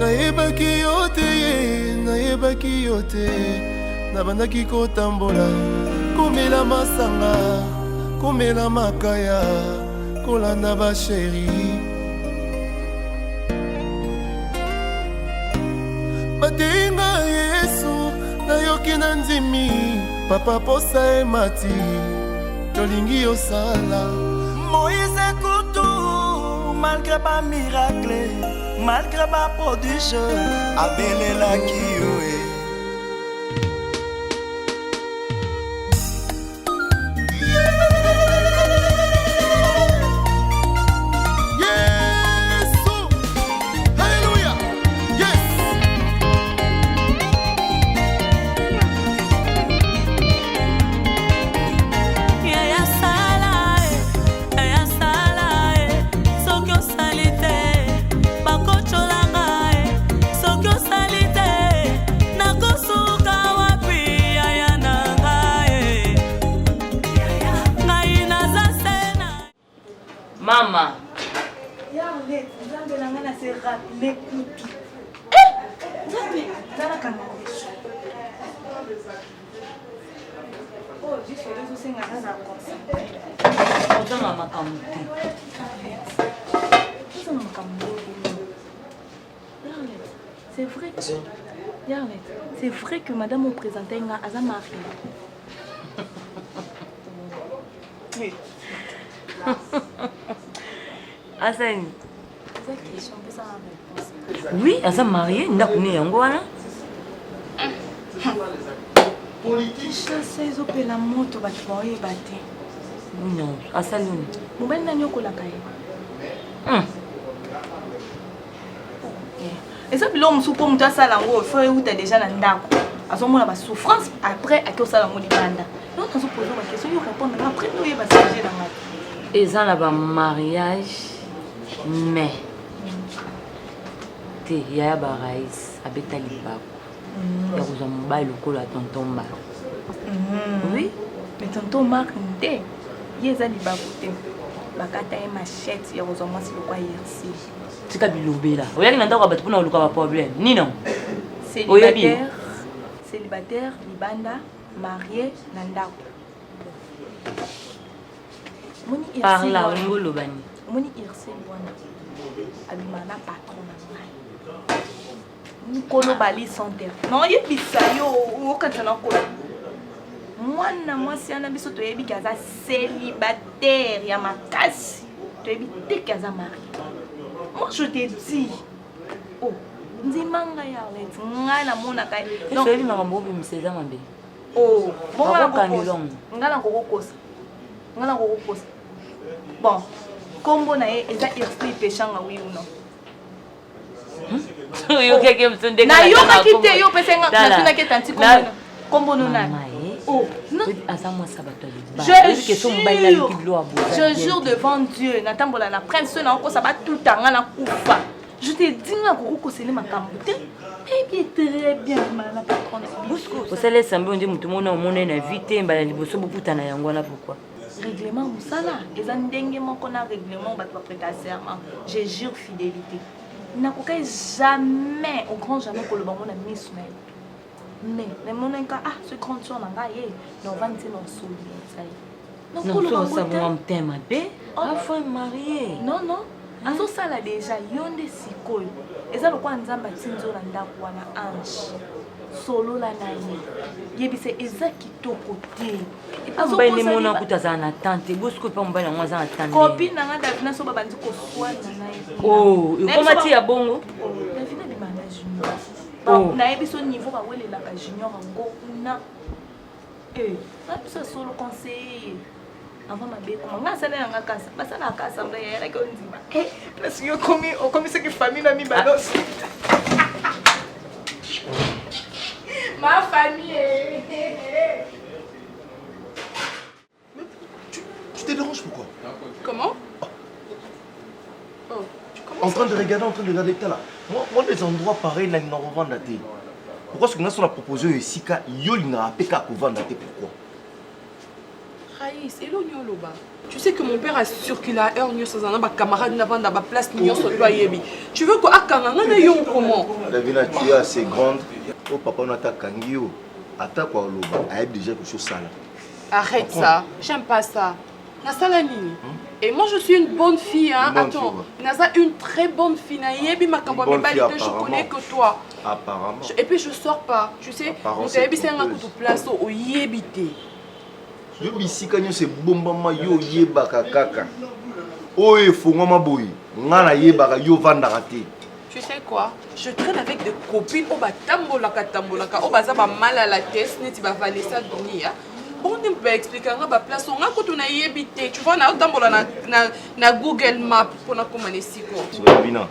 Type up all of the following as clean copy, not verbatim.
Nayebaki yo te nabandaki kotambola komela masanga komela makaya kolanda basheri batenga Yesu nayoki na ndimi papa posa emati tolingi osala Moïse Koutou malgré pas miracle malgré pas prodige abelelaki yo Mama. Yarlet, nzambe na ngana se rappeler kutu. Nzambe, nzala kanongesho. Oh, juste les deux senga na konsa. Ozanga makambo te. Ozanga makambo. Yarlet, c'est vrai que Yarlet, c'est vrai que madame me présentait nga aza mariée. Oui. Asani. Oui, Asa marié, ndakuni yango wana. Chasse ezopela moto bato baoyeba te. Non, asaluni. Mobali nani okolaka ye? Eza bilo mosusu mpo moto asala yango fo euta déjà na ndako azomona basouffrance après akosala yango libanda. Donc nazopose bakestion yo répondre après toyeba sujet nanga. Eza na ba mariage mais te ya ba raïs abeta libako ya kozwa mobali lokola tonton Marc. Oui, mais tonton Marc nde ye eza libako te bakata ye machette ya kozwa mwasi lokwa yersi tika bilobela oyaki na ndako ya bato mpona koluka baproblème nino célibataire libanda marié na ndako parla olingo olobani moni irse bwana abima na patron na ngai nkolo bali santé non yebisa yo okanta na kola mwana mwasi ana biso toyebi ki aza célibataire ya makasi toyebi te ki aza marié. Moi je te dis oh ndimanga ya let ngai na mona kai donc ebi makambo obimisa eza mabe oh ngala kokokosa bon kombo na ye eza irsi pechanga oui ou non yo keke msunde na yo makite yo pesenga na tuna ke tanti kombo no na oh non azamwa sabato je jure devant Dieu natambola na prince na ko ça va tout tanga na kufa je te dis nga koko sele makambo te et très bien malala patron Bosco osale sambe onde mutu mona omona na vite mbala liboso boputa na yango na pourquoi règlement musala eza ndenge moko na règlement bato prêter serment je jure fidélité nakoka jamais au grand jamais koloba mona miss mais les monenka ah ce grand sur nanga ye no vante no solo ça non koloba ça mon thème be enfin marié non azosala déjà yonde sikoyo eza lokwa nzamba tinzo na ndako wana ange solo la na ye yebise eza kitoko te azobani mona kutaza na tante Bosco pa mbana ngwaza na tante copine nanga Davina so babandi ko swana na ye oh komati ya bongo Davina de manda junior oh na yebiso niveau ba welela ka junior ngo na na biso solo conseiller avant ma bé comment nga sala nga kasa basala ka assemblée ya ko ndima la sinyo komi ce que famille na mi balos ma famille Tu te déranges pourquoi? Comment? En train de regarder là. Moi des endroits pareils là, ils n'en revendent la télé. Pourquoi ce que nous avons proposé ici, il y a un PK pour vendre la télé? Pourquoi? Thaïs, hello Nyoloba. Tu sais que mon père a circulé à heure Nyo Sazana, ma camarade n'a pas dans ma place Nyo Sotoa Yebi. Tu veux que Akanganga na yo comment? Davina, tu es assez grande. Oh papa, on attaque Kangio. Attaque quoi, Loba. Elle a déjà quelque chose sale. Arrête ça, j'aime pas ça. Nasala Nini. Et moi je suis une bonne fille, hein. Attends, Nasa une très bonne fille. Nayebi ma camarade, je connais que toi. Apparemment. Et puis je sors pas, tu sais. Mon Tayebi c'est un coup de place au Yebité. Yo bisi kanyo se bombama yo yebaka kaka. Oye fongoma boy. Ngana yebaka yo vandaka te. Tu sais quoi? Je traîne avec des copines au tambolaka, au baza ba mal à la tête, neti ba Vanessa Dunia. On ne peut expliquer nga place on a quand on a yebité. Tu vois na tambola na Google Maps pour na komane siko. Bina.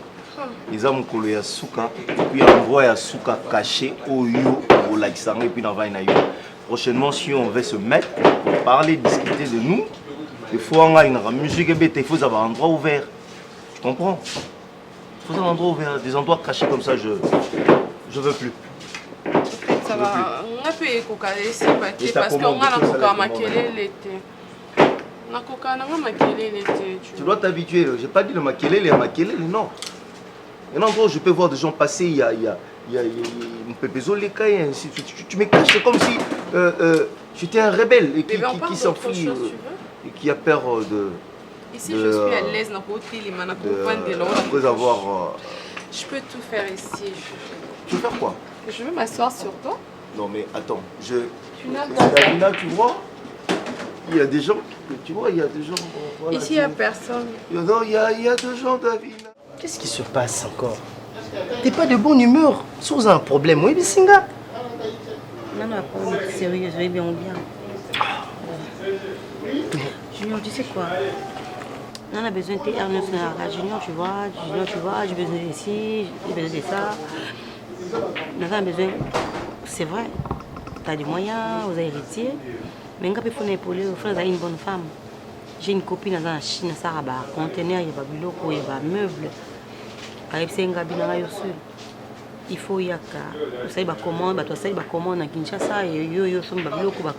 Ils ont mukolo ya suka, puis envoie ya suka caché au yo au lakisanga et puis na va na yo. Prochainement, si on veut se mettre, parler, discuter de nous, il faut avoir une musique, il faut avoir un endroit ouvert. Tu comprends? Il faut avoir un endroit ouvert, des endroits cachés comme ça, je veux plus. Ça va, on peut écouter ici parce qu'on a la maquillée l'été. Tu dois t'habituer, j'ai pas dit le maquillé, non. Il y a un endroit où je peux voir des gens passer, il y a une pépézo les cahiers, ainsi de suite. Tu me caches, c'est comme si j'étais un rebelle et qui s'enfuit et qui a peur de... Ici, je suis à l'aise, après avoir... Je peux tout faire ici. Tu veux faire quoi? Je veux m'asseoir sur toi. Non mais attends, Davina, tu vois, il y a des gens, tu vois, il y a des gens... Voilà, ici, il n'y a personne. Non, il y a des gens, Davina. Qu'est-ce qui se passe encore? T'es pas de bonne humeur, sous un problème, oui, Bissinga? Non, non, pas sérieux, je vais bien ou bien. Junior, tu sais quoi? On a besoin de Ernest Junior, tu vois, j'ai besoin d'ici, j'ai besoin de ça. On a besoin, c'est vrai, tu as des moyens, vous avez héritier, mais quand il faut épauler, il faut avoir une bonne femme. J'ai une copine dans la Chine, ça a un conteneur, il y a des biloko, il y a des meubles. Il faut y avoir ça va commande toi ça va commande à Kinshasa et yo sont biloko ba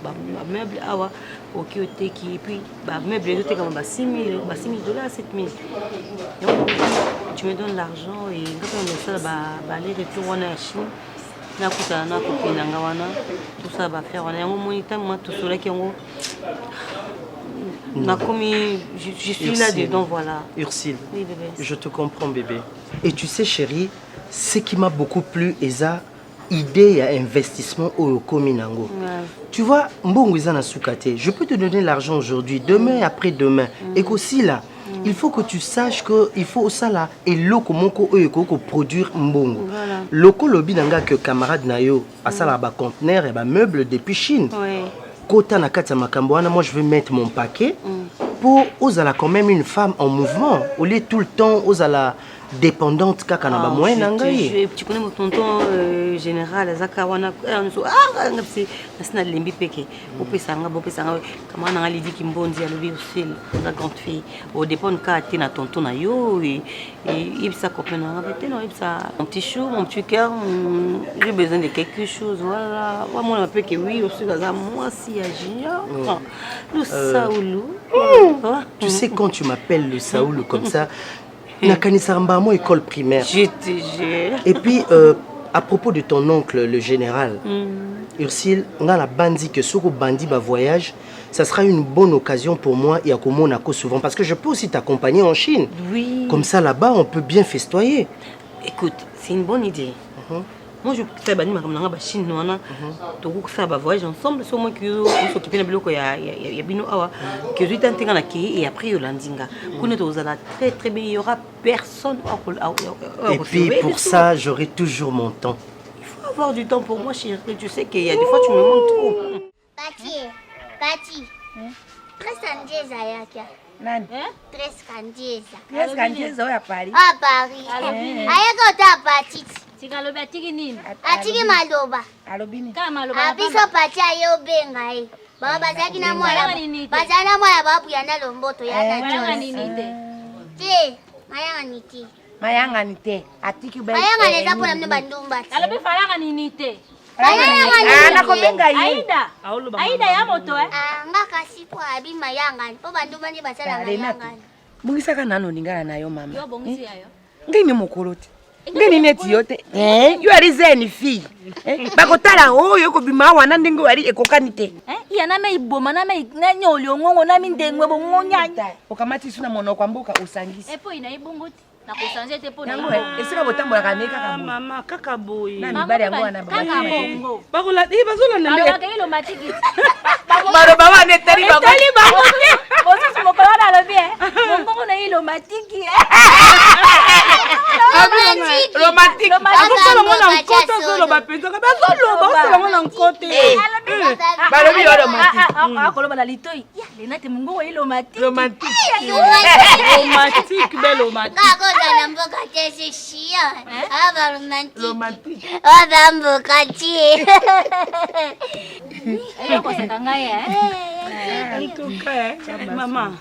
meubles awa OK et puis ba meubles les autres comme ba 6 000 $, 7 000. Tu me donnes l'argent et quand on met ça ba les retour en Chine na kuta na copine nga wana tout ça va faire on est un moniteur moi tout cela qui on je suis là dedans, voilà. Ursule, oui, bébé. Je te comprends, bébé. Et tu sais, chérie, ce qui m'a beaucoup plu, c'est l'idée à investissement au Kominango. Ouais. Tu vois, je peux te donner l'argent aujourd'hui, demain, après-demain. Et qu'aussi là, il faut que tu saches qu'il faut ça là, et l'oko moko produire mbongo. L'oko lobi nanga que camarade nayo, à ça là, conteneur et meuble depuis Chine. Ouais. Kota na kati makamboana, moi je veux mettre mon paquet pour osala quand même une femme en mouvement au lieu tout le temps osala dépendante kaka na ba moyen ngai. Tu connais mon tonton général Zakawana ngapsi nasina lembi peke opesanga kama na ngali dit kimbondi ya lobi aussi la grande fille au dépend ka tina tonton na yo et ibsa copain na ngapete no ibsa mon petit chou mon petit cœur j'ai besoin de quelque chose voilà moi un peu que oui aussi dans moi si agir le Saoulou. Tu sais quand tu m'appelles le Saoulou comme ça Nakanisamba mon école primaire. Je te jure. Et puis à propos de ton oncle le général Ursule, on a la bandi que ce bandi va voyage, ça sera une bonne occasion pour moi et à Komonako souvent parce que je peux aussi t'accompagner en Chine. Oui. Comme ça là-bas on peut bien festoyer. Écoute, c'est une bonne idée. Moi je fais bani comme nanga ba Chine wana to ko ça ba voyage ensemble sur moi que on s'occuper na biloko ya bino awa que je tente na ki et après yolandinga kuna to zala très très bien, il y aura personne et puis pour ça j'aurai toujours mon temps. Il faut avoir du temps pour moi chérie, tu sais qu'il y a des fois tu me manques trop. Pati Treskanjeza yake nani Treskanjeza ya Paris ayaka ota Pati Tikalobi atiki nini? Atiki maloba. Alobini. Kama maloba. Abiso Pati ayo benga e. Baba bazaki na mwana. Bazana mwana babu yana lomboto yana chonsi. Mayanga nini te? Te, mayanga niti. Mayanga nite. Atiki ba. Mayanga neza pona mne bandumba. Alobi faranga nini te? nakobenga ye Aida ya moto nga kasi po abima yangani po bantu bani basalanga yangani bungisaka nano ningana nayo mama yo bongisi yayo ngini mokolo te ngini neti yo te yo ari zeni fille bakotala oyo kobima wana ndenge wari ekokani te iya na me iboma na me nyoli ongongo na mindengwe bongonyanya okamati suna monoko mboka osangisi epo ina ibongote na kusanje te po na yango esika botambolaka ne kaka boye mama kaka boye na mibali yango wana kaka bongo bakola bazolanda nde bakeli matiki maloba wana etali bango bosusu mokolo na lobi bongo na ilo matiki romantique bazosalanga na nkote ozoloba mpenzaka bazoloba osalanga na nkote balobi yo romantique akoloba na litoi lena te mongongo ilo matiki romantique kakoza na mboka te sishia aba romantique aba mboka te eyokoseka ngai antuka mama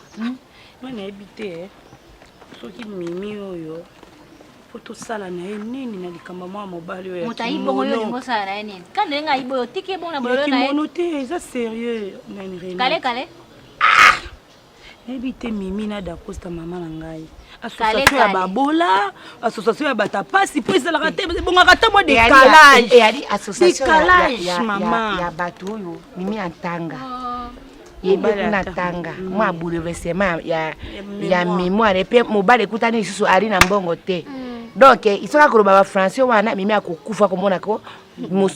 nayebi te soki mimi oyo po tosala na ye nini na likambo mwa mobali oyo moto ayibongo yo olingi osala na ye nini kande ngai ayibo yo tiki ebongo na bololo na ye kimono te eza sérieux nani kale kale nayebi te mimi na dakosta mama na ngai association ya babola association ya bato pasi mpo esalaka te ebongaka ta mwa décalage eyali association mama ya bato oyo mimi antanga yebi kuna tanga mwa bouleversement ya mémoire epe mobali ekutani lisusu ali na mbongo te donc isoka koloba ba français wana mimi akokufa komona ko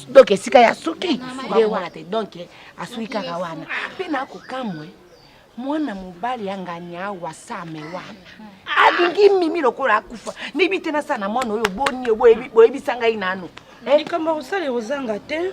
donc esika ya suki nde wana te donc asuki kaka wana mpe nakokamwe mwana mobali yangani awa same wana alingi mimi lokola akufa nibi tena sana mwana oyo boni boyebisa ngai nano likambo kosala ozanga te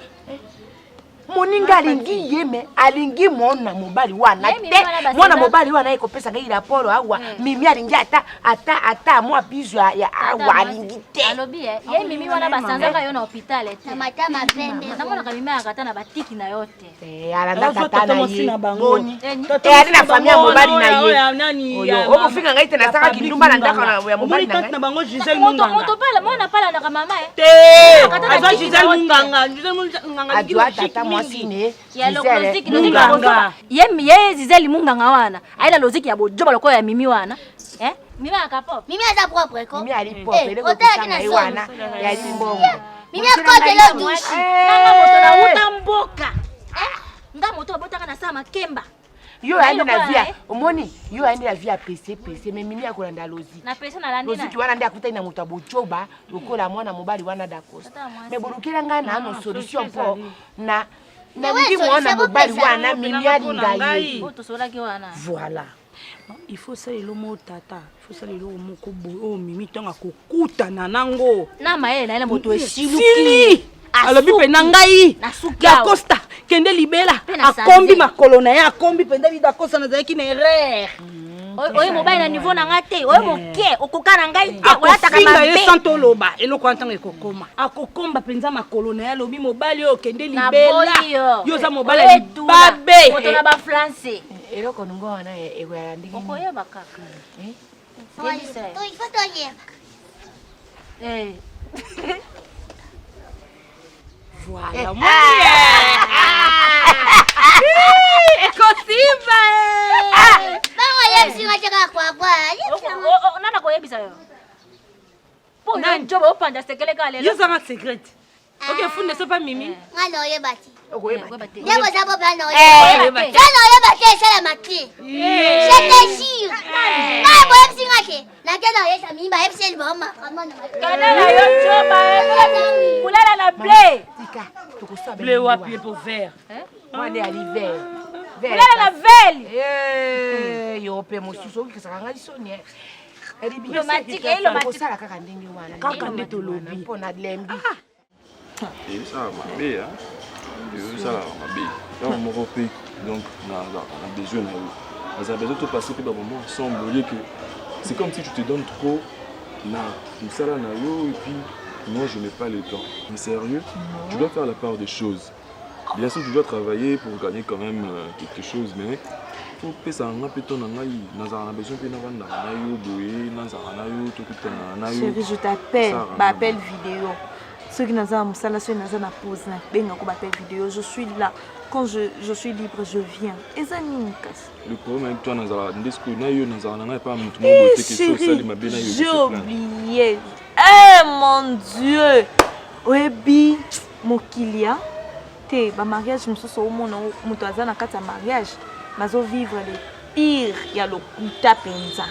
moninga alingi yeme alingi mwana mobali wana te mwana mobali wana ekopesa ngai raporo awa mimi alingi ata mwa bizu ya awa alingi te alobi ye mimi wana basanzaka yo na hôpital te mata mapende namonaka mimi akata na batiki na yo te alanda tata na ye boni ali na famille mobali na ye oyo okofika ngai te nasaka kindumba na ndako ya mobali na bango Giselle Munganga moto pala mwana pala na mama te azwa Giselle Munganga adwa tata mwasine ya loziki ye Giselle Munganga wana aila loziki ya bojoba lokola ya mimi wana mimi akapo mimi aza propre ko mimi ali propre leko kusanga ye wana ya limbongo mimi akote lo dushi nanga moto na uta mboka nga moto abotaka na sama kemba yo andi na via omoni yo andi na via PC mais mimi akolanda lozi na pesa na landi lozi ki wana ndi akutani na moto abojoba lokola mwana mobali wana dakosta mais bolukela nga na no solution po na ndi mwana mobali wana mimi alinga ye tosolaki wana voilà il faut ça elo mo tata il faut ça elo moko boyo mimi tonga kokutana nango na mayele na ile moto esiluki alobi pe na ngai ya Costa kende libela akombi makolo na ye akombi pende bi da Costa na zaki na erreur oyo mobile na niveau na ngate oyo moke okokana ngai te olataka mabe ye santo loba eloko antanga ekokoma akokomba penza makolo na ye alobi mobali oyo kende libela yo za mobali babe moto na ba français eloko nungo wana ekoya ndingi okoyeba kaka il faut toyeba voilà moi ekosiba bango yebisi chaka kwa bwa nana koyebisa yo po yo njoba opanja sekele ka lelo yo zanga secret ok funde so pa mimi ngalo oyebati okoyebati ndebo sabo plano oyebati plano oyebati esala maki je te jure na bo yebisi ngake na kena yesa mimba yebisi liboma kamona kanala yo njoba kulala na play tika tokosa bleu wapi pour vert wane ali vert kulala na veli yo pe mosusu okisaka ngai soni romantique kaka ndenge wana kaka nde tolobi mpona lembi ezala mabe ezala mabe ntango moko mpe donc na besoin na yo naza besoin topase mpe bamoment ensemble oye que c'est comme si tu te donnes trop na mosala na yo et puis moi je n'ai pas le temps mais sérieux tu dois faire la part des choses bien sûr tu dois travailler pour gagner quand même quelque chose mais opesa nga mpe to na ngai nazala na besoin mpe navandaka na yo boye nazala na yo tokutana na yo chérie je t'appelle bappel vidéo Ceux qui n'ont pas de ceux qui n'ont pas pause, vidéo, je suis là. Quand je suis libre, je viens. Et ça le problème avec toi, j'ai oublié. Eh mon Dieu! Oebi, Mokilia. Te, ba mariage, je me suis dit, mariage. Mais je vivre les pires. Il y a le kuta penza.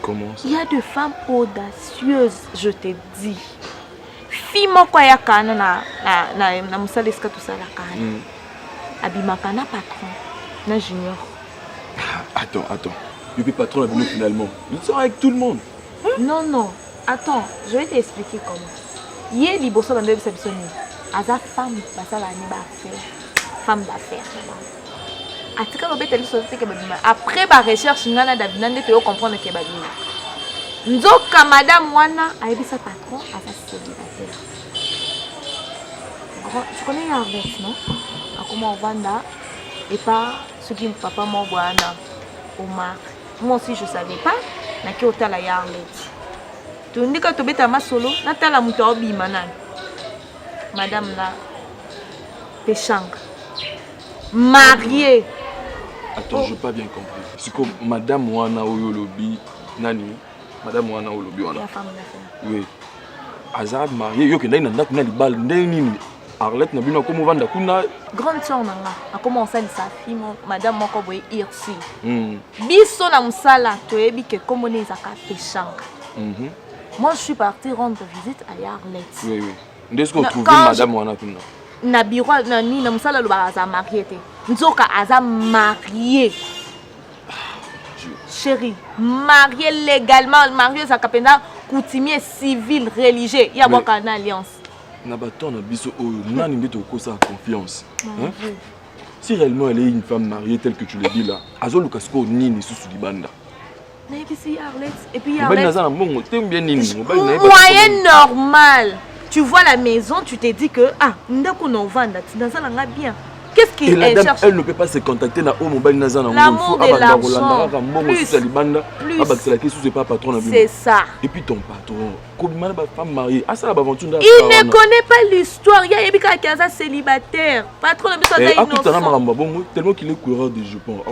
Comment ça? Il y a des femmes audacieuses, je te dis. Fille moko ya kana na musaleska tout ça la kana. Abimaka na patron, na junior. Attends. Le patron a venu finalement. Il sera avec tout le monde. Non. Attends, je vais t'expliquer comment. Hier, les bossons dans le réception. Aza femme, ça la niba affaire. Femme d'affaires. Après ma recherche, je vais comprendre que c'est Nzoka madame wana a sa patron à sa célibataire. Tu connais Arlette, non? Comment on vend et pas ce qui papa mon wana Omar. Moi aussi je savais pas. Na ki otala ya Arlette. Tu dis que tu beta ma solo, na tala muto obi manan. Madame la Péchang. Mariée. Attends, je n'ai pas bien compris. C'est comme Madame Wana Oyolobi, Nani, Madame Wana Oyolobi Wana. La femme d'affaires. Oui. Azad marié, yo kenda ina ndakuna libal ndeni. Arlette na bino comme vanda kuna. Grande sœur nanga, a commencé à sa fille Madame moko boye Irsi. Biso na musala toyebi ke comme on est à Péchang. Moi je suis partie rendre visite à Arlette. Oui. Est-ce qu'on trouve Madame Wana kuna? Na biro na ni na musala lo ba za marié te. Nzoka aza marié. Chérie, marié légalement, marié ça kapenda coutumier civil religieux, il y a pas qu'une alliance. Na baton na biso oyo nani mbeto ko sa confiance. Hein? Si réellement elle est une femme mariée telle que tu le dis là, azo lukasko nini susu libanda. Na ici Arlette et puis Arlette. Moyen normal. Tu vois la maison, tu te dis que ndako no vanda, dans nga bien. Qu'est-ce qu'il cherche? Elle ne peut pas se contacter na mobile nazana. L'amour de l'argent. Plus. C'est ça. Et puis ton patron, comme une femme mariée, il ne connaît pas l'histoire. Il y a Ebika qui est célibataire. Patron est innocent. Tellement qu'il est coureur de Japon.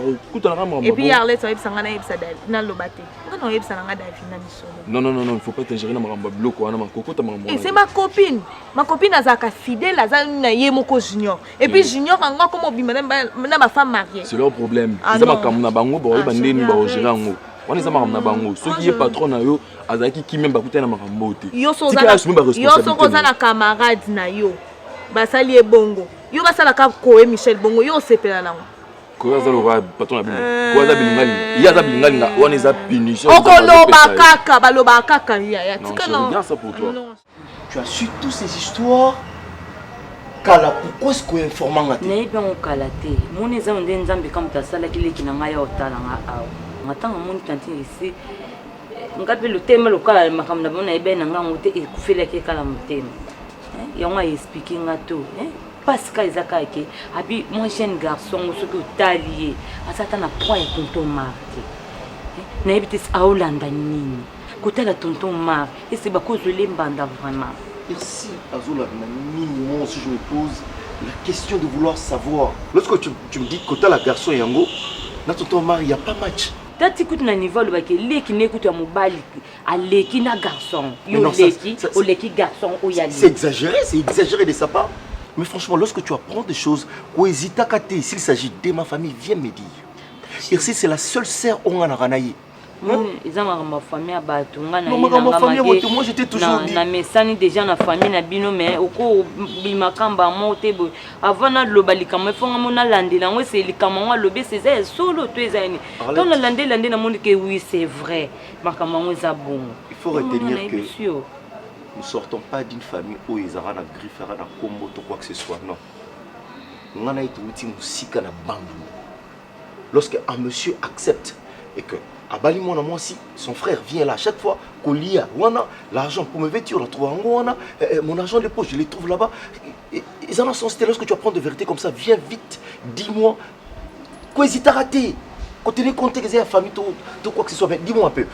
Et puis Arlette, non, il ne faut pas t'ingérer dans ma bloc. C'est ma copine. Ma copine est fidèle à Yemoko Junior. Et puis Junior, ma femme mariée. C'est leur problème. Ils ont ceux qui est patron na yo azaki ki même bakuta na makambo te. Yo soza na camarade na yo. Basali e bongo. Yo basala ka Koé Michel bongo yo sepela nango. Koé za lo patron na bino. Koé za bilingali. Ya za bilingali na wana za punition. Baloba kaka ya. Tika non. Regarde ça pour toi. Tu as su toutes ces histoires. Kala, pourquoi est-ce qu'on informe ngate? Naïbe on kalate. Mon ezam de nzambe comme ta sala kile kinanga ya otala nga aw. Matanga mon tantine ici. Ngape le thème le kala makamna bona ebe nanga ngote ekufela ke kala mutema. Yonga expliquer ngato, parce que ezaka ke abi mon jeune garçon ce que talié. Asata na point tonton Marc. Naïbe tes aolanda nini. Kotala tonton Marc et c'est ba cause le mbanda vraiment. Et si Azola moi aussi je me pose la question de vouloir savoir. Lorsque tu me dis que tu as la garçon Yango, dans ton mari, il n'y a pas match. Tati écoute na niveau le baké leki n'écoute à mobile à leki na garçon. Yo leki au leki garçon au yali. C'est exagéré de sa part. Mais franchement, lorsque tu apprends des choses, Oezita Kate, s'il s'agit de ma famille, viens me dire. Ici, c'est la seule sœur on a ranaï. Ils ont ma famille à Batunga. Non, ma famille, moi j'étais toujours dit. Na mesani déjà na famille na bino mais oko bimakamba motebo avant na lobalika me fonga mona landela ngo c'est likama lobe c'est solo to ezani. Dans la landela na monde que oui, c'est vrai. Makama ngo za bon. Il faut retenir que nous ne sortons pas d'une famille où ils aura na griffera na combo ou quoi que ce soit, non. On a été outil musika na bandu. Lorsque un monsieur accepte et que Abali moi aussi, son frère vient là chaque fois qu'on lit l'argent pour me vêtir, on trouve mon argent de poche, je les trouve là-bas. Ils en ont son style. Lorsque tu apprends de vérité comme ça, viens vite, dis-moi. Quoi, ils t'ont raté? Quand tu es compté que c'est la famille, tout quoi que ce soit, dis-moi un peu.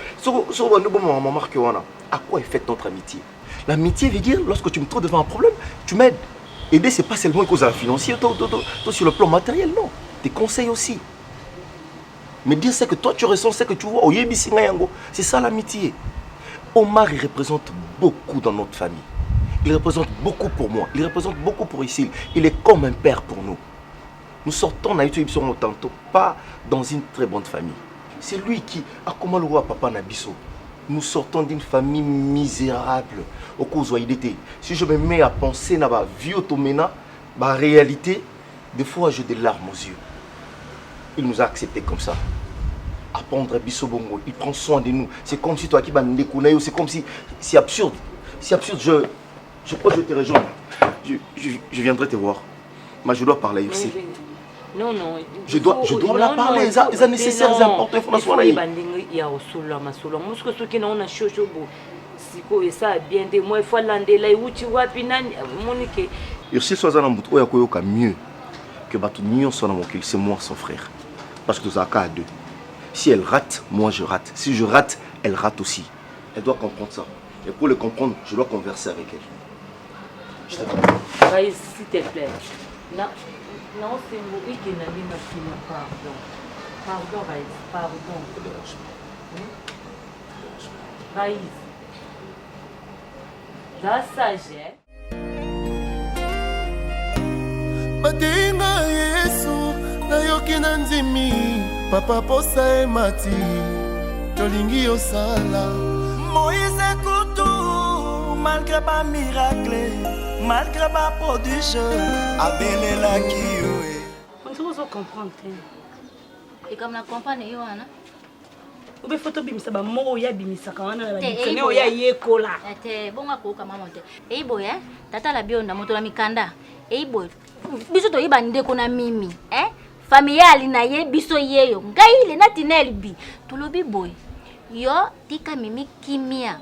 À quoi est faite notre amitié? L'amitié veut dire, lorsque tu me trouves devant un problème, tu m'aides. Aider, c'est pas seulement une cause financière, toi, sur le plan matériel, non. Tes conseils aussi. Mais dire c'est que toi tu ressens, c'est que tu vois, c'est ça l'amitié. Omar, il représente beaucoup dans notre famille. Il représente beaucoup pour moi. Il représente beaucoup pour ici. Il est comme un père pour nous. Nous sortons tantôt, pas dans une très bonne famille. C'est lui qui a comment le roi papa Nabiso. Nous sortons d'une famille misérable. Au cause où il était. Si je me mets à penser na ba vie automena, ba réalité, des fois j'ai des larmes aux yeux. Il nous a acceptés comme ça. Apprendre Bisso Bongo, il prend soin de nous. C'est comme si toi qui vas nous déconner, c'est comme si c'est absurde. C'est absurde. Je crois que je vais te rejoindre. Je viendrai te voir. Mais je dois parler aussi. Non, non. Je dois la parler. C'est nécessaire, c'est important. Il faut il y a aussi la masolo. Moi, ce que nous avons choisi, c'est ça bien de moi. Il faut l'ander là où tu vois puis Monique. Ursi soit dans bout oya koyoka mieux que batu nyon soit dans mon cul. C'est moi son frère. Parce que nous avons à deux. Si elle rate, moi je rate. Si je rate, elle rate aussi. Elle doit comprendre ça. Et pour le comprendre, je dois converser avec elle. Je t'attends. S'il te plaît. Non, c'est moi qui n'a pas fini. Pardon. Pardon, Raïs. Pardon. Raïs. La sagesse. Batinga Yesu, nayoki na nzimi, papa posa e mati, tolingi osala. Moïse Koutou, malgré pas miracle, malgré pas prodige, abelela kiyoe. On ne peut pas comprendre. Et comme la compagne, Yohana. Ube photo bimisa ba mo ya bimisa kawana la bimisa ne oya yekola. Ate bonga ko kama monte. Boy tata la bionda moto la mikanda. Boy biso to yiba ndeko na mimi, familiali na ye biso yeyo. Ngai le natinel bi. Tulobi boy. Yo tika mimi kimia.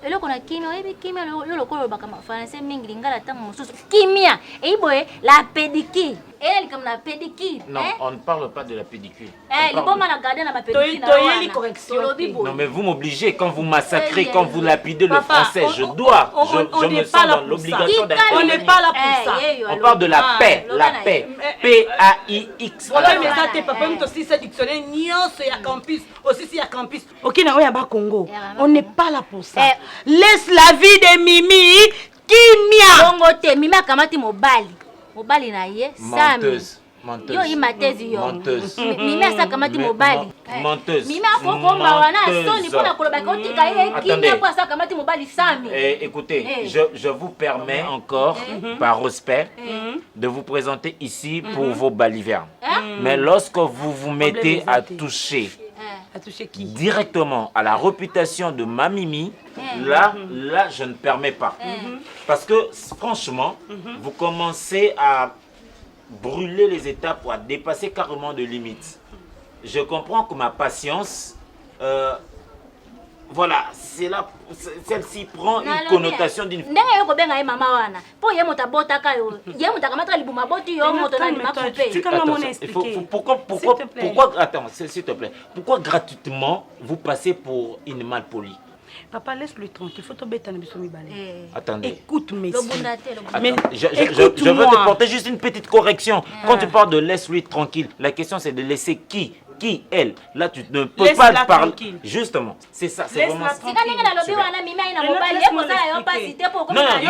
Eloko na kimia, oyebi kimia yo lokolo baka français mingi lingala tango mosusu. Kimia. Boy la pédicure. Elle comme la pédicure. Non, on ne parle pas de la pédicure. Il faut mal regarder la pédicure. Non mais vous m'obligez quand vous massacrez, quand vous lapidez le français, je me sens dans l'obligation d'être. On n'est pas là pour ça. On parle de la paix, la paix. P-A-I-X. Voilà, mais ça t'es pas même aussi ce dictionnaire nyonso ya campus, aussi si ya campus. OK na oya ba Congo. On n'est pas là pour ça. Laisse la vie de Mimi kimia. Bongo te Mimi akamati mobali. Mobali na ye Sami. Menteuse. Yo imatezi yo. Menteuse. Mimi asakamati mobali. Menteuse. Mimi akokomba wana soni pona koloba ko tika ye kimia kwa asakamati mobali Sami. Écoutez, je vous permets encore par respect de vous présenter ici pour vos balivernes. Mais lorsque vous vous mettez à toucher qui directement à la réputation de ma Mimi, là je ne permets pas. Parce que franchement, vous commencez à brûler les étapes pour dépasser carrément de limites. Je comprends que ma patience, voilà, c'est là, celle-ci prend une connotation d'une... Pourquoi, attends, s'il te plaît, pourquoi gratuitement vous passez pour une malpolie? Papa, laisse-le tranquille. Il faut te bêter. Attendez. Écoute, messieurs. Je veux te porter juste une petite correction. Quand tu parles de laisse-lui tranquille, la question c'est de laisser qui? Qui? Elle. Là, tu ne peux pas parler. Tranquille. Justement, c'est ça. C'est vraiment ça. Non,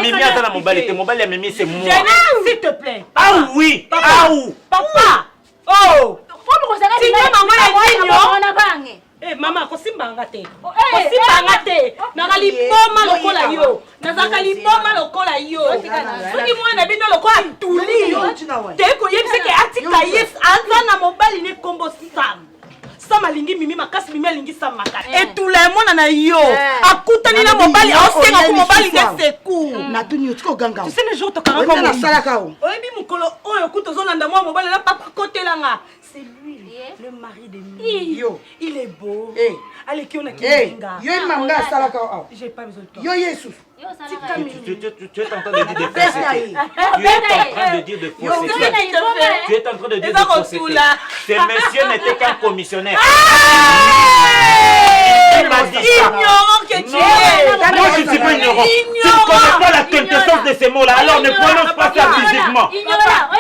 Mimi a la mobilité. Mobile, Mimi, c'est moi. S'il te plaît. Ah oui. Ah oui. Papa. Oh. Maman, kosimba te. Kosimba te. Nakali boma lokola yo. Nazakali boma lokola yo. Soki mwana bino lokola tuli. Te ko yebise ke atika yes anza na mobali ne kombo Sam. Sam alingi Mimi makasi Mimi alingi Sam makasi. Et tout le monde na yo. Akutani na mobali osenga ko mobali ne seku. Na tuni otiko ganga. Tu sais les jours to karanga na salaka o. Oyebi mukolo oyo kutozo landa mwa mobali na papa kotelanga. C'est lui, le mari de Mimi. Yo, il est beau. Allez, qui on a qui venga. Yo, manga salaka. J'ai pas besoin de toi. Yo, Jesus. Tu es en train de dire de fausseté. Tu es en train de dire de fausseté. Tu es en train de dire de fausseté. Ce monsieur n'était qu'un commissionnaire. Il m'a dit ça. Ignorant que tu es. Moi, je ne suis pas ignorant. Tu ne mots-là. Alors ne prononce pas ça physiquement.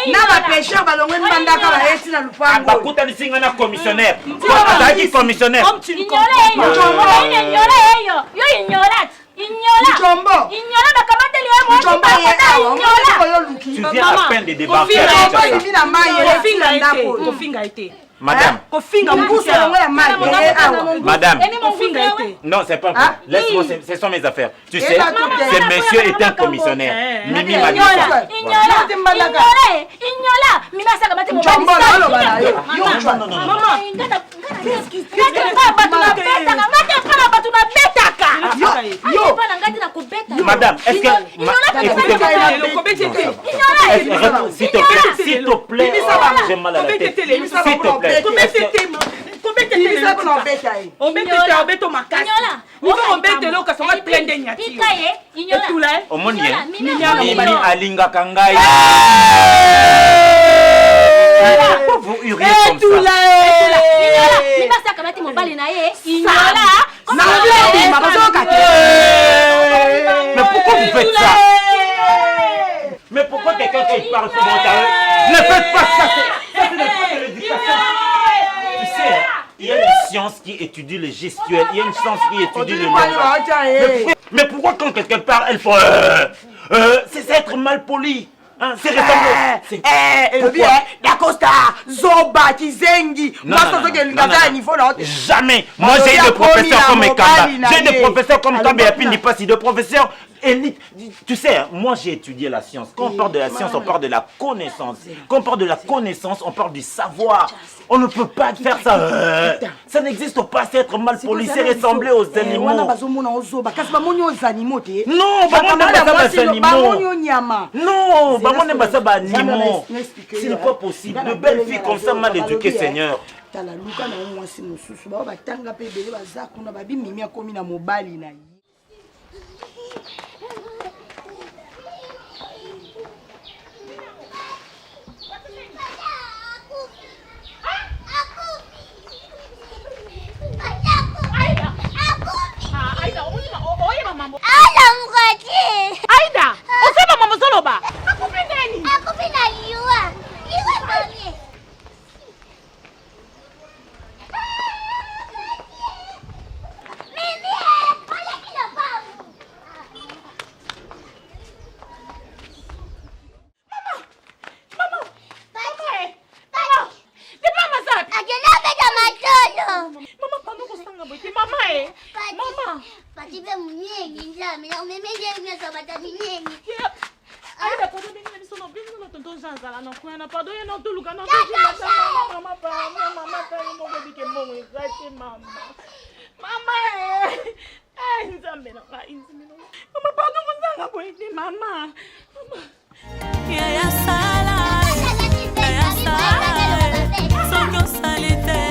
Na pêcheur balongwe mbandaka ba eti na lupango. Bakuta ni singa na commissionnaire. Toi qui commissionnaire. Tu viens à peine de débarquer. Madame. Madame. Non, c'est pas vrai. Laisse-moi, ce sont mes affaires. Tu sais, ce monsieur est un commissionnaire. Mimi m'a dit ça. Madame, est-ce que... S'il te plaît, j'ai mal à la tête. S'il te plaît. Vous hurlez comme ça. Mais pourquoi vous faites ça? Mais pourquoi quelqu'un qui parle sur mon carré? Ne faites pas ça, c'est de l'éducation. Tu sais, il y a une science qui étudie le gestuel, il y a une science qui étudie le langage. Mais pourquoi quand quelqu'un parle, elle faut... c'est être mal poli. Hein, c'est ressembler. Dacosta, Zoba, Kizengi, jamais. Moi j'ai des professeurs comme Ekanda. J'ai des professeurs comme Kamba et n'y pas si de professeurs élite. Tu sais, moi j'ai étudié la science. Quand on parle de la science, on parle de la connaissance. Quand on parle de la connaissance, on parle du savoir. On ne peut pas faire ça. Ça n'existe pas, c'est être mal poli, c'est ressembler aux animaux. Non, non, ce n'est pas possible. De belles filles comme ça mal éduquées, Seigneur. Aida, usema mama Zoloba. Akupindeni. Akupinda yua. Yua mami. Mimi, wala kila babu. Mama. Mama. Ni mama zake. Akela beta matolo. Mama pano kusanga bote mama Mama. Patibe munyengi njami na umemeje ngesa munyengi. Aida pode bem na missão não bem no tonto janzala não kuena pode eu não tu lugar não mama não baby que bom exato mama nzambe não vai nzambe mama pode não kusanga boite mama ya sala soko salite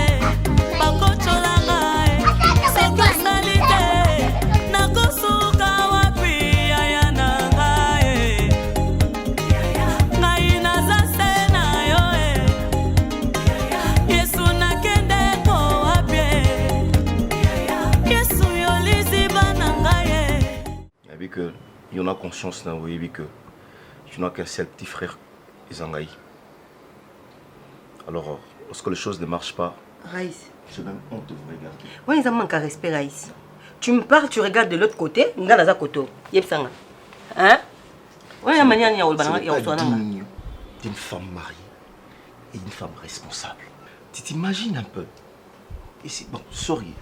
bakocholanga soko salite nakosuka wapi ya nangae ngai nazase nayo Yesu nakende ko wapi Yesu yolisi banangae. Il y a que il y en a conscience là, oui, que tu n'as qu'un seul petit frère, Izangaï. Alors, lorsque les choses ne marchent pas, Raïs, c'est même honte de vous regarder. Oui, ça manque à respect, Raïs. Tu me parles, tu regardes de l'autre côté, nga naza koto. Yepsanga. Hein? Oui, la manière Ce n'est pas digne d'une femme mariée et d'une femme responsable. Tu t'imagines un peu. Ici, bon, sorry,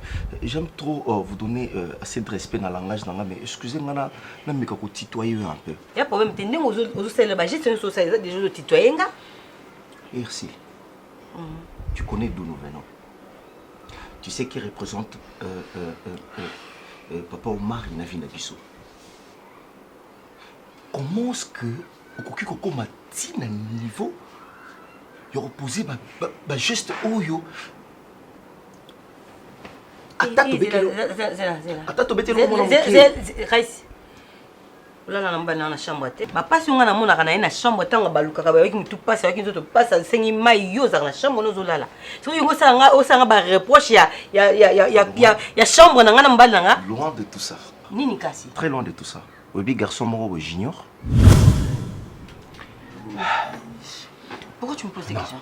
j'aime trop vous donner assez de respect dans le langage, mais excusez-moi, je vais vous tutoyer un peu. Il y a un problème, tu es aux célèbres, j'ai une société des jeux de tutoyer. Merci. Tu connais d'où nous venons. Tu sais qui représente Papa Omar Inavi Nabiso. Comment est-ce que, au Kokiko Mati, à niveau, il a reposé ma geste oyo. Attends, tu Raïs. Là, on a une chambre. Papa, si on a une chambre, on a une tout passe, avec une passe, c'est une maillot dans la chambre. Nous là. Si on a un reproche, il y a chambre dans la loin de tout ça. Nini Kassi. Très loin de tout ça. Obi garçon moro junior. Pourquoi tu me poses des questions?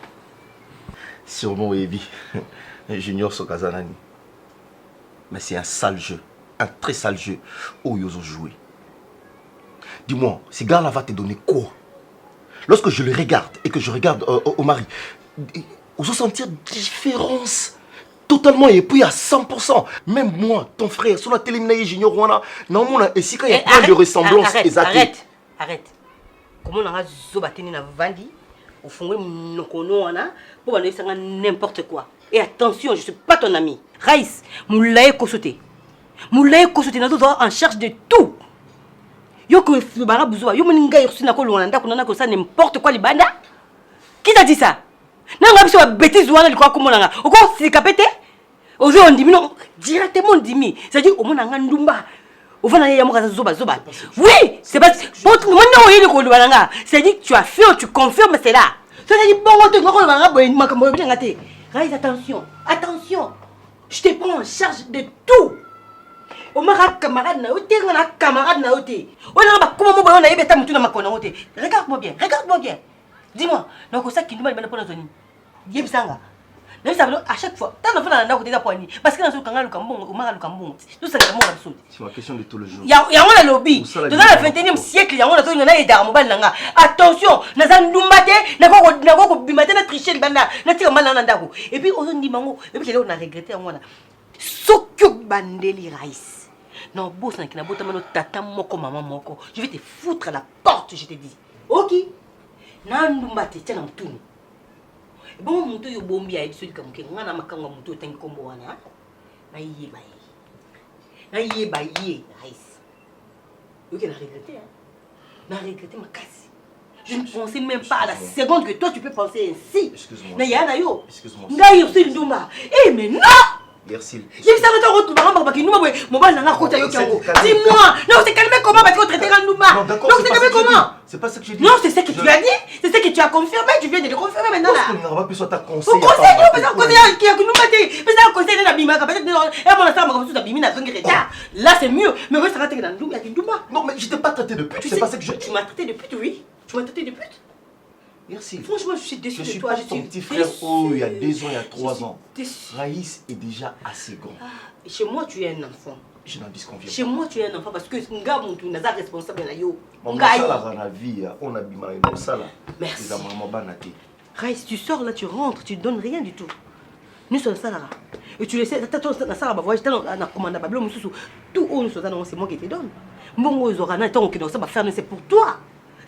Sûrement, Ebi. Junior Sokazanani. Mais c'est un sale jeu. Un très sale jeu. Où ils ont joué. Dis-moi, ce gars-là va te donner quoi? Lorsque je le regarde et que je regarde au mari, on se sentir différence totalement et puis à 100%. Même moi, ton frère, sur la télé, Junior Rwanda, non, et si il y a plein de ressemblances. Arrête. Comment on a zobatini na vandi au fond pour n'importe quoi. Et attention, je ne suis pas ton ami. Raïs, moulaye kosote. Moulaye kosote, nous sommes en charge de tout. Yo que le barabouzo, yo moninga yosina ko luanda kunana ko ça n'importe quoi libanda. Qui t'a dit ça? Nanga biso bêtise wana likwa ko monanga. Oko sikapete? Ozo on dit non, directement on dit mi. C'est-à-dire au monanga ndumba. Au fond ya moka zoba. Oui, c'est pas bon non il ko luanda. C'est-à-dire tu as fait, tu confirmes c'est là. C'est-à-dire bon on te ko luanda boy makambo bien ngate. Raise attention. Je te prends en charge de tout. O mara camarade na ote ngana camarade na ote. O na ba comment mo ba na yebeta mutu na makona ote. Regarde-moi bien. Dis-moi, donc ça qui nous m'a pas na zoni. Yebisanga. Na bisa à chaque fois, tant na fana na ko déjà poani parce que na so kanga lukambongo, o mara lukambongo. Nous ça ngamo na biso. C'est ma question de tout le jour. Ya on a lobby. Dans le 21e siècle, ya on a so na ida mobile nanga. Attention, na za ndumbate, na ko bimate na tricher libanda. Na tika mal na ndako. Et puis on dit mango, et puis on a regretté en mona. Sokyo bandeli rice. Non, boss, tata moko, maman moko. Je vais te foutre à la porte, je te dis. Ok. Nandumbate, tiens, en tout. Bon, mon tour, bombi a été comme que on a ma kanga mon tour, t'es comme wana. Na yé baye, rice. Ok, n'a regretté, hein. N'a regretté ma casse. Je ne pensais même pas à la seconde que toi tu peux penser ainsi. Excuse-moi. Excuse-moi. Ngayo, c'est une douma. Eh, mais non! Merci. Dis-moi, non, c'est calmé comment parce qu'on traite Randouma. Non, d'accord, c'est calmé comment? C'est pas ce que j'ai dit. Non, c'est ce que tu as dit, c'est ce que tu as confirmé, tu viens de le confirmer maintenant là. On n'aura pas besoin de ta conseil. Au conseil, nous, parce qu'on conseille qui a nous maté. Mais ça, conseil de la bima, peut-être là, c'est mieux. Mais oui, ça va te dans Randouma, il y a Randouma. Non, mais je t'ai pas traité de pute, c'est pas ce que je. Tu m'as traité de pute, oui. Tu m'as traité de pute. Merci. Franchement, je suis déçue de toi. Je suis ton petit frère il y a 2 ans, il y a 3 ans. Raïs est déjà assez grand. Chez moi, tu es un enfant. Je n'en disconviens pas. Chez moi, tu es un enfant parce que nga muntu naza responsable na yo. La vie, on a bimé ça là. Merci. Raïs, tu sors là, tu rentres, tu donnes rien du tout. Nous sommes ça là. Et tu laisses na ça là, voyage na commande bablo mususu. Tout nous sommes c'est moi qui te donne. Mbongo zorana tant que ça va faire c'est pour toi.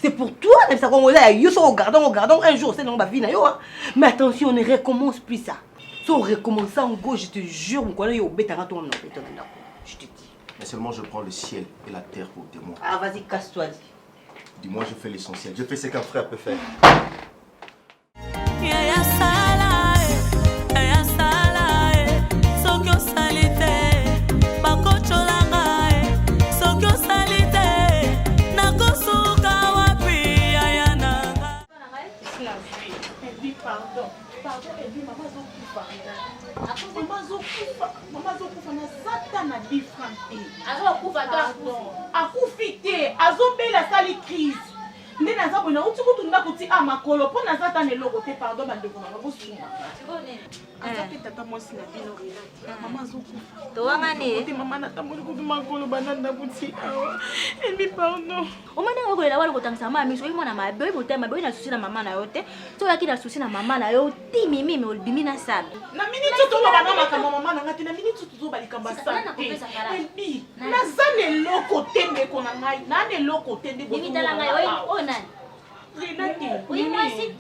C'est pour toi, même ça qu'on a eu au gardon un jour, c'est dans ma vie. Mais attention, on ne recommence plus ça. Si on recommence ça en gauche, je te jure, on connaît au bétara toi, je te dis. Mais seulement je prends le ciel et la terre pour témoin. Ah, vas-y, casse-toi. Dis-moi, je fais l'essentiel. Je fais ce qu'un frère peut faire. Pardon, et puis maman Zokufa na sata na different. Akufite, azobela sali crise. Nde naza bona uti kutunda kuti amakolo po naza ta neloko te pardon bandeko na bosunga. Azate tata mwasi na bino relate. Maman Zokufa. To wangani? Te maman na tamoli kuti makolo bananda kuti awa. Et puis pardon. Omane ngoko lela wali kotangisa mama miso imona mabe botema be na susi na mama na yote. To yaki na susi na mama na yo ti mimi me olbimi na sabe. Na minute to ba na makama mama na ngati na minute to ba likamba sa. Et puis naza neloko te ndeko na ngai. Na neloko te ndeko. Nimi tala ngai o nani? Renate. Oyi mwasi.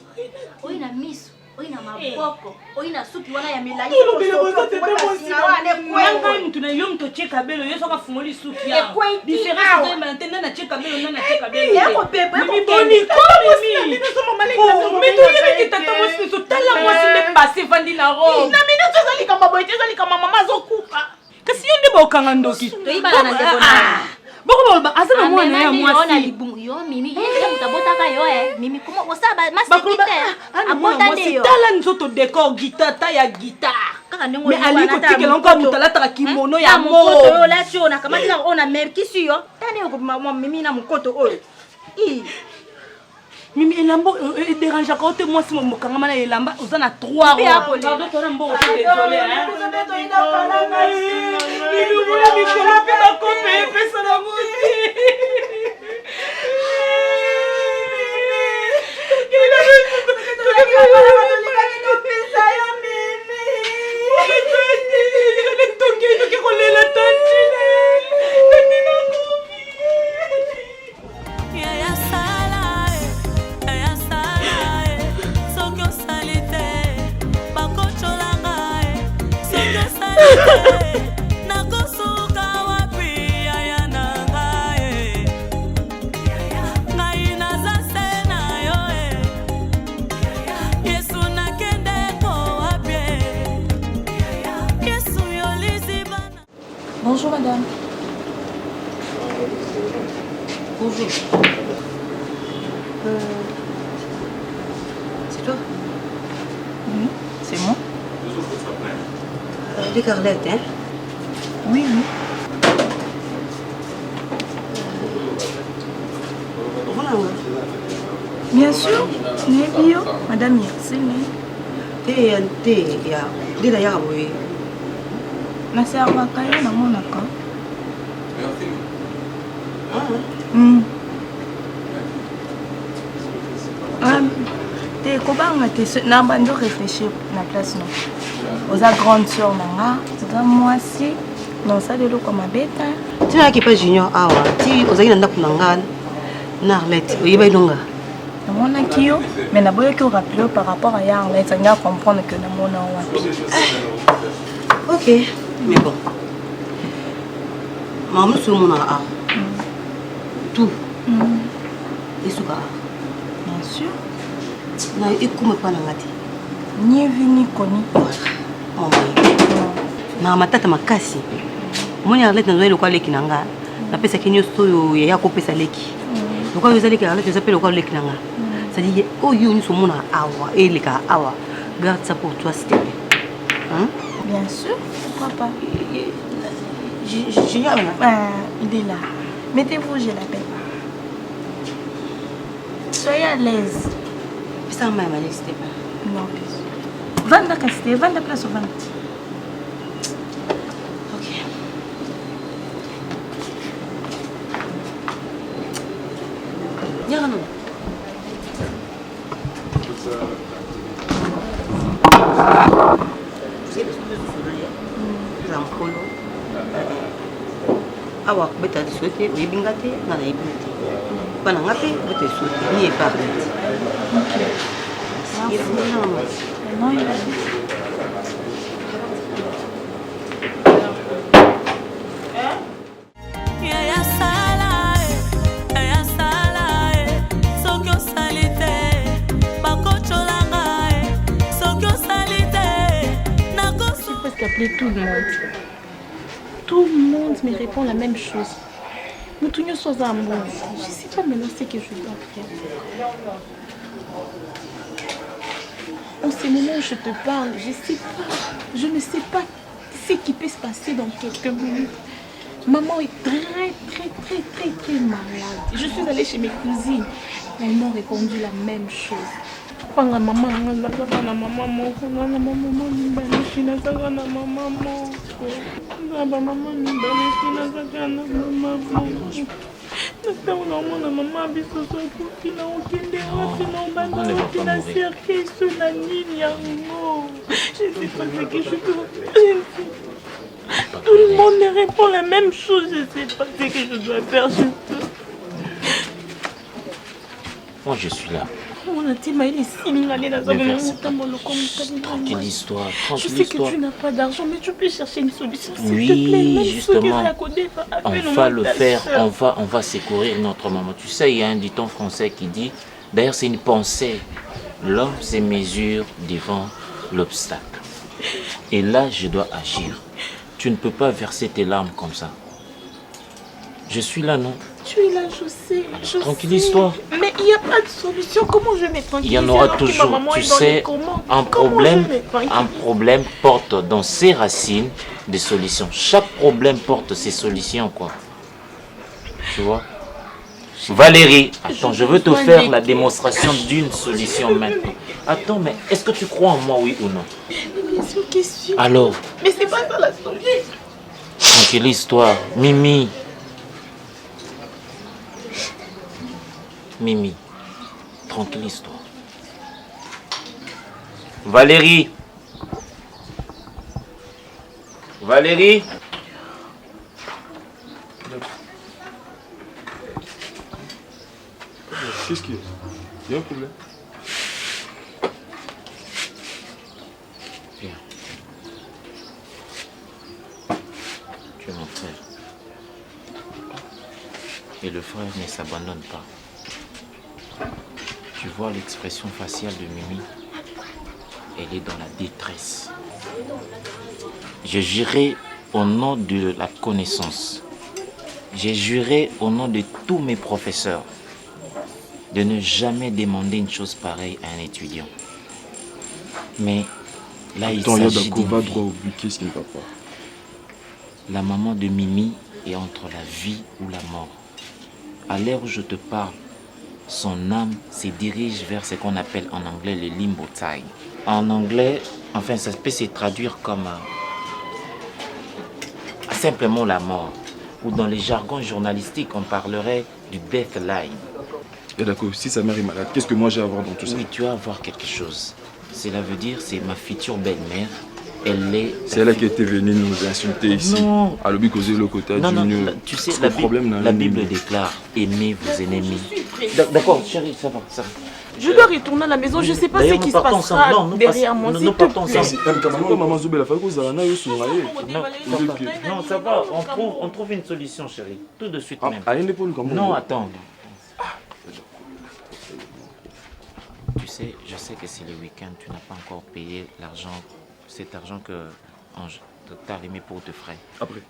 Oyi na miso. Oyi na maboko. Oyi na suki wana ya milai. Kwanga mtu na yo mto cheka belo yo soka fungoli suki ya. Différence de maintenant na cheka belo na cheka belo. Yako pepe. Mimi boni comme mimi. Mais tu y avec tata mwasi so tala mwasi me passer vandi na ro. Na minute zali kama boy zali kama mama Zokufa. Kasi yo nde ba okanga ndoki. To ibala na ndeko na. Boko ba azana mwana ya mwasi. Yo mimi ye mutabota ka yo mimi kuma osaba masikite. Abota de yo. Tala nzoto décor guitare ta ya guitare. Kaka ndongo mais ali ko tikela encore mutala ta kimono ya mo. Yo la chona kama tina ona merki si yo. Tane yo mimi na mukoto oyo. Mimi elamba dérange quand te moi si mon mokanga na elamba oza na 3 ronds. Pardon toi na mbo désolé hein. Mimi vola mikolo pe na kope pesa na muti. Bonjour madame. Bonjour. C'est toi? Oui, c'est moi. De Carlette, hein? Oui, oui. Voilà. Bien sûr, Nebio, madame Yersine. T'es d'ailleurs, oui. Na serva kaya na monaka. Te kobanga te na bando réfléchir na place non. Oza grande sœur nanga, oza mwasi, non ça de loko mabeta. Tu n'as pas junior awa, ti ozaki na ndako nanga na Arlette, oyeba ilonga. Na mona kio, mais na boyo ki rappeler par rapport à Arlette, ça nga comprendre que na mona wapi. OK, mais bon. Maman sur mon art. Tout. Et souka. Bien sûr. Na ekume pa nangati. Ni vini koni. Na matata makasi. Moni Arlette na zoelo kwa leki nanga. Na pesa kinyo stoyo ya ko pesa leki. Lokwa yo zaleki Arlette za pele kwa leki nanga. Ça dit oh yo ni so mona awa et les ka awa. Garde ça pour toi s'il te plaît. Hein? Bien sûr. Pourquoi pas? Il est là. Mettez-vous, je l'appelle. Soyez à l'aise. Ça m'a mal, s'il te plaît. Non. Vanda Casté, Vanda place au Vanda. Ok. Viens, non. Awa beta de souhaiter oui bingate na na ibite bana ngape beta souhaiter ni e parler OK appeler tout le monde. Tout le monde me répond la même chose. Je ne sais pas maintenant ce que je dois faire. En ce moment où je te parle, je ne sais pas ce qui peut se passer dans quelques minutes. Maman est très malade. Je suis allée chez mes cousines. Elles m'ont répondu la même chose. Tout le monde me répond la même chose. Je ne sais pas ce que je dois faire. Moi, je suis là. Tranquille histoire. Je sais que tu n'as pas d'argent, mais tu peux chercher une solution. Oui, te plaît, même justement. On va le faire. On va secourir notre maman. Tu sais, il y a un dicton français qui dit, d'ailleurs, c'est une pensée. L'homme se mesure devant l'obstacle. Et là, je dois agir. Tu ne peux pas verser tes larmes comme ça. Je suis là, non? Tu es là, je sais. Tranquille-toi. Mais il n'y a pas de solution. Comment je vais tranquilliser? Il y en aura toujours. Tu sais, un problème porte dans ses racines des solutions. Chaque problème porte ses solutions, quoi. Tu vois? Valérie, attends, je veux te faire la démonstration d'une solution maintenant. Attends, mais est-ce que tu crois en moi, oui ou non? Mais c'est une question. Alors? Mais c'est pas ça la solution. Tranquille histoire. Mimi. Mimi. Tranquille histoire. Valérie. Valérie. Qu'est-ce qu'il y a? Il y a un problème? Viens. Tu es mon frère. Et le frère ne s'abandonne pas. Tu vois l'expression faciale de Mimi? Elle est dans la détresse. J'ai juré au nom de la connaissance. J'ai juré au nom de tous mes professeurs de ne jamais demander une chose pareille à un étudiant. Mais là, il s'agit d'une va vie. droit au but, qu'est-ce qui ne va pas? La maman de Mimi est entre la vie ou la mort. À l'heure où je te parle, son âme se dirige vers ce qu'on appelle en anglais le limbo time. En anglais, enfin, ça peut se traduire comme simplement la mort. Ou dans les jargons journalistiques, on parlerait du death line. Et d'accord, si sa mère est malade, qu'est-ce que moi j'ai à voir dans tout ça? Oui, tu vas avoir quelque chose. Cela veut dire c'est ma future belle-mère. Elle est... C'est elle qui était venue nous insulter ici. Non. À l'objet causer le côté Non, non, Junior. tu sais, Le problème, la Bible déclare aimez vos ennemis. D'accord, chérie, ça va, ça va. Je dois retourner à la maison, je ne sais pas ce qui se passera derrière moi. Nous partons ensemble. Non, ça va, on trouve une solution, chérie. Tout de suite même. Non, attends. Tu sais, je sais que c'est le week-end, tu n'as pas encore payé l'argent, cet argent que t'as remis pour tes frais. Après.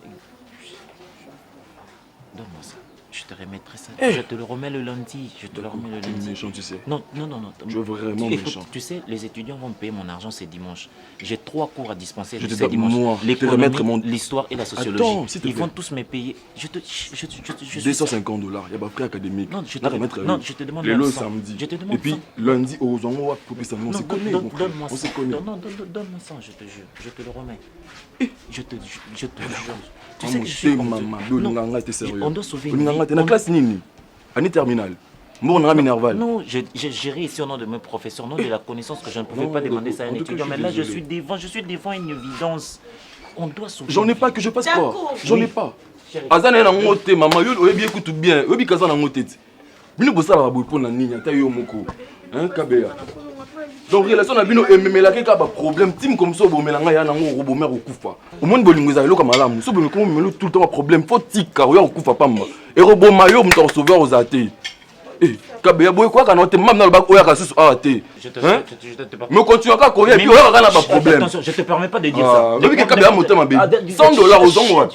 Donne-moi ça. Je te remettrai ça. Je te le remets le lundi. Je te le remets le lundi. Méchant, tu sais. Non, non, non, non. Je veux vraiment méchant. Tu sais, les étudiants vont me payer mon argent, c'est dimanche. J'ai 3 cours à dispenser. Je te sais donne moi. L'économie, l'histoire et la sociologie. Attends, s'il te plaît. Ils vont tous me payer. Je te $250. Il y a pas prix académique. Non, je te demande le le samedi. Je te demande et puis lundi, aux endroits pour que ça on se connaît. Donne-moi On ça. se connaît. Non, donne-moi ça, je te jure. Je te le remets. Je te jure. Tu sais que je sais suis maman, on doit sauver une vie. La classe nini. Année terminale. Non, j'ai ri ici au nom de mes professeurs, au nom de la connaissance que je ne pouvais pas demander ça à un étudiant. Mais là, je suis devant une évidence. On doit sauver. J'en ai pas que je passe pas. J'en ai pas. Azana na ngote maman yo oyebi écoute bien. Oyebi kaza na ngote. Bino bosala ba bopo na nini ata yo moko. Hein Kabea. Donc relation na bino ememela ke ka ba problème tim comme ça bomelanga ya na ngo bo mère okufa. Au monde bolingo za eloko malamu. So bolingo melo tout le temps problème faut tika yo okufa pamba. Et roboma yo mto sauver aux athées. Eh, Kabea boy quoi kana te mam na ba oya ka susu athée. Je te me continue à courir et puis oya ka na ba problème. Attention, je te permets pas de dire ça. Depuis que Kabea motema be. $100 aux ongo.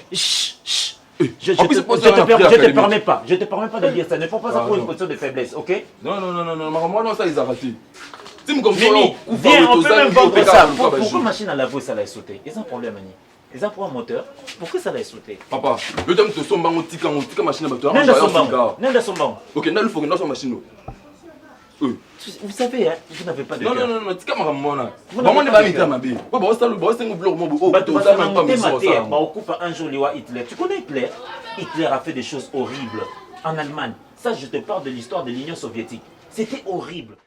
Je te permets pas. Je te permets pas de dire ça. Ne prends pas ça pour une position de faiblesse, ok? Non, moi non ça ils ont raté. Mimi, viens, on peut même vendre ça. Pourquoi machine à laver ça l'a sauté? Ils ont un problème, Mani. Ils ont un moteur. Pourquoi ça l'a sauté? Papa, le temps que tu sombres en tika machine à bateau. Nenda sombang. Ok, n'a le faut que nous machine. Vous savez, hein, vous n'avez pas de cœur. Non, tika maramona. Maman ne va pas mettre ma bille. Bon, ça le boss c'est un blog mon. Oh, tu vas même pas me sortir ça. On coupe un jour Hitler. Tu connais Hitler? Hitler a fait des choses horribles en Allemagne. Ça, je te parle de l'histoire de l'Union soviétique. C'était horrible.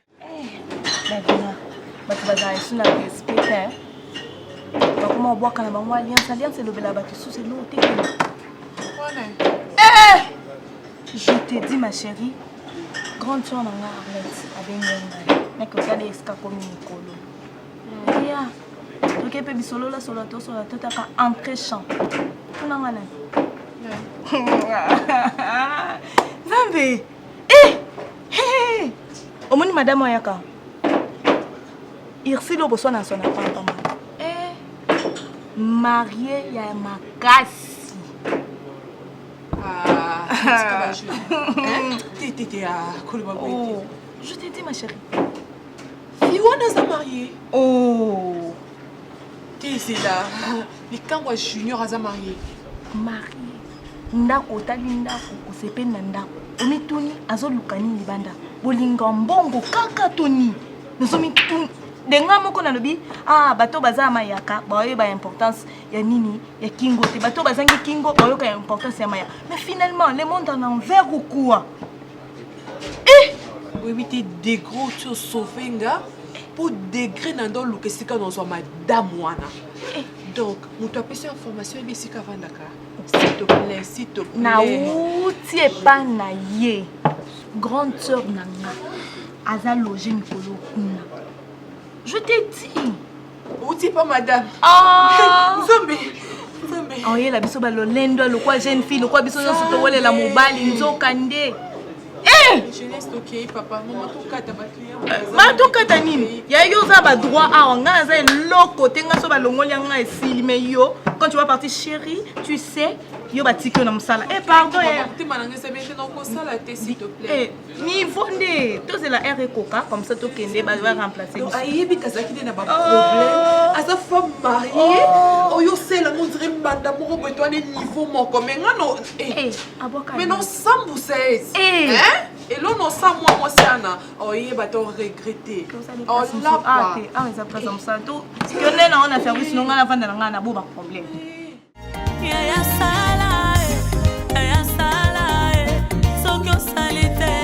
bato bazala esu na respect te bakoma obwaka na bango alliance elobela bato susu elo otekela. Je te dis ma chérie, grande soeur na nga Arlette abengenga meke otali esika komi mikolo eya toke mpe bisolola sola totaka entre champ tunanga nani Zambe omoni madame oyaka Irsile au besoin d'en apprendre. Marié, il y a ma casse. Oh, je t'ai dit ma chérie. Iwana a marié. Oh. T'es là. Mais quand moi Junior a marié. Marié. Ndako tali ndako, osepe na ndako. Omituni azoluka nini libanda bolinga mbongo kaka toni nozomi denga moko nalobi bato baza mayaka baoyeba importance ya nini ya kingo te bato bazangi kingo bayoka importance ya maya mais finalement le monde en envers ou quoi oui te dégros tu sauver nga pour degré nando luka sika dans soi madame wana donc moto apesi information ebi sika vandaka s'il te plaît na uti epa na ye grande sœur nanga aza logé mikolo kuna. Je t'ai dit. Où t'es pas madame? Zombie. Oh yé la biso balolendo le quoi jeune fille le quoi biso non soto wole la mobali nzokande. Jeunesse ok papa maman to kata ba client. Ma to kata nini? Ya yo za ba droit a nga za loko tenga so balongoli nga esili mais yo quand tu vas partir chérie, tu sais yo batiki na musala. Pardon tu mananga c'est bien non ko sala te s'il te plaît. Niveau ndé, to c'est la R coca comme ça to kende ba va remplacer. Donc ayebi kazaki na ba problème. Asa femme mariée, oyo c'est la on dirait madame mo betone niveau moko mais ngano mais non sambu c'est. Et là non ça moi sana. Oyeba to regretter. Oh là pas. Ça passe comme ça to. Si on est là on a service non ngana vanda ngana bo ba problème. Ya sala ya sala sokyo salite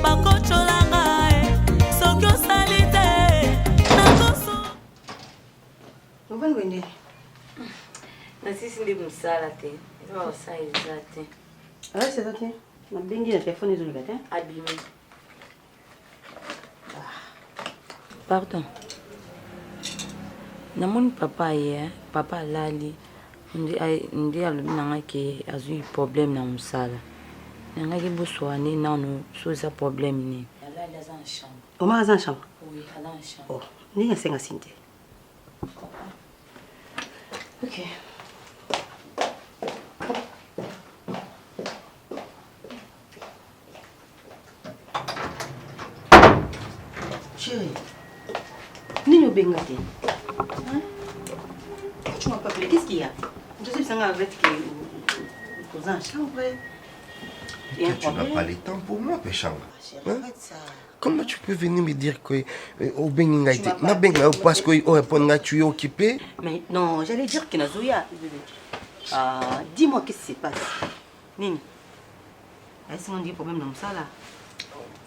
bakocholanga sokyo salite nakoso Ovan wende na sisi ndi msala te eza sa exacte c'est ça te na bengi na téléphone ezolika te abimi pardon namoni papa ye papa lali ndi alobi nanga ke azwi problème na mosala nangaki boswane nano so eza problème nini oma aza en chambre ndenge asenga sini te ok chérie nini obenga te tu m'as pas appelé, qu'est-ce qu'il y a? Je sais que ça avec aux en chambre. Tu n'as pas le temps pour moi, Péchanga. Comment tu peux venir me dire que au Beninga était parce que tu es occupé? Mais non, j'allais dire que Nazoya. Dis-moi qu'est-ce qui se passe. Nini? Est-ce qu'on dit problème dans ça là?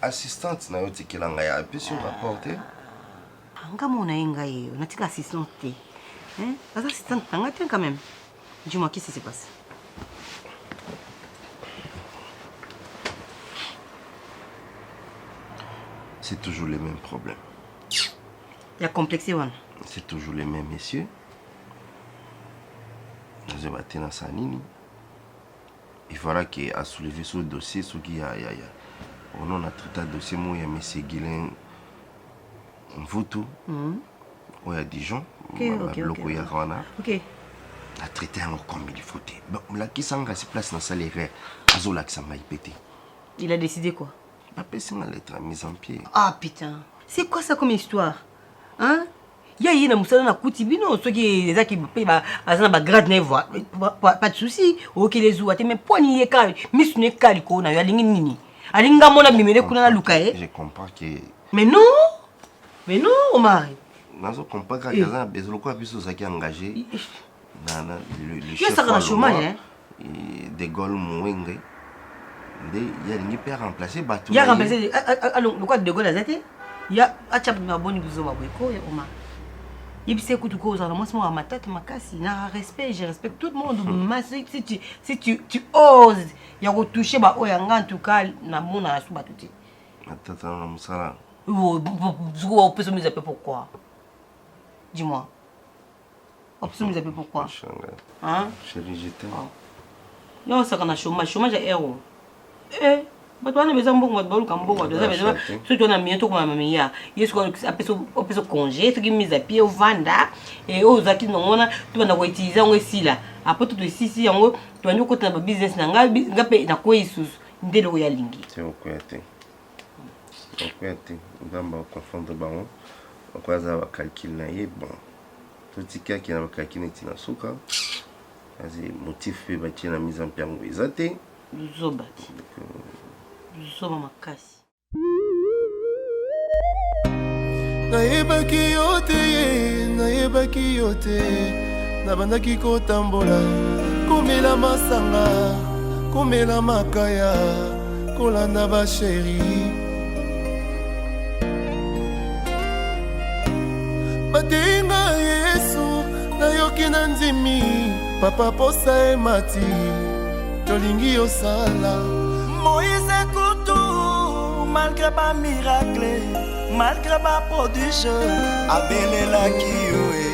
Assistante na yote kilanga ya puis sur rapporter. Anga mona engaye, on a tika assistante. Hein? Assistante quand même. Dis-moi qu'est-ce qui se passe. C'est toujours les mêmes problèmes. Il y a complexé, ouais. C'est toujours les mêmes messieurs. Nous avons été dans Sanini. Il faudra qu'il a soulevé ce dossier, ce qui a. On a traité le dossier, moi, il y a M. Guilain Mvutu. Il y a Dijon. Ok. A traité comme il faut. Bon, là, qui s'en reste place dans sa salaire, Azola qui s'en va y péter. Il a décidé quoi? Papa, c'est ma lettre mise en pied. Ah putain, c'est quoi ça comme histoire? Hein? Il y a une moussala na koutibino, ceux qui payent ba grade nevoa, pas de souci. Ok les ouates, mais poigné ye kali, misune kali ko na yalingi nini? Alinga mona bimele kuna na lukae. Je comprends que. Mais non, Omar. Nazo comprends que les gens besoin quoi plus ça qui engagé. Le chef de chômage de Gaulle Mouenge. Il y a une hyper remplacé il y a remplacé alors le quoi de Gaulle azate il y a achap na boni buzo babweko ya Omar. Yebise kutu ko za moi moi ma tête ma kasi na respect, je respecte tout le monde mais si tu oses ya retoucher ba oyanga en tout cas na mona suba tuti. Attends na musala. On peut se miser pourquoi? Dis-moi. On peut se miser pourquoi? Hein? Chérie, je t'aime. Non, ça kana chômage est héros. But on a besoin de beaucoup de si tu as mis tout comme mamie, il faut que congé, ce qui mise à pied au vanda et aux acquis non, tu vas utiliser aussi là. Après tout ici, en haut, tu vas nous côté de business n'a pas na quoi ici, de l'eau yalingi. C'est ok, on va confondre baron. On va avoir calcul na bon. Tout ce qui a calculé na suka. As motif fait bâtir la mise en pied exacté. Zobat. kozoma makasi. Nayebaki yo te nabandaki kotambola komela masanga komela makaya kolanda basheri batenga Yesu nayoki na nzimi papa posa emati tolingi osala Moïse Kutu malgré ba miracle malgré ba prodige abelelaki yo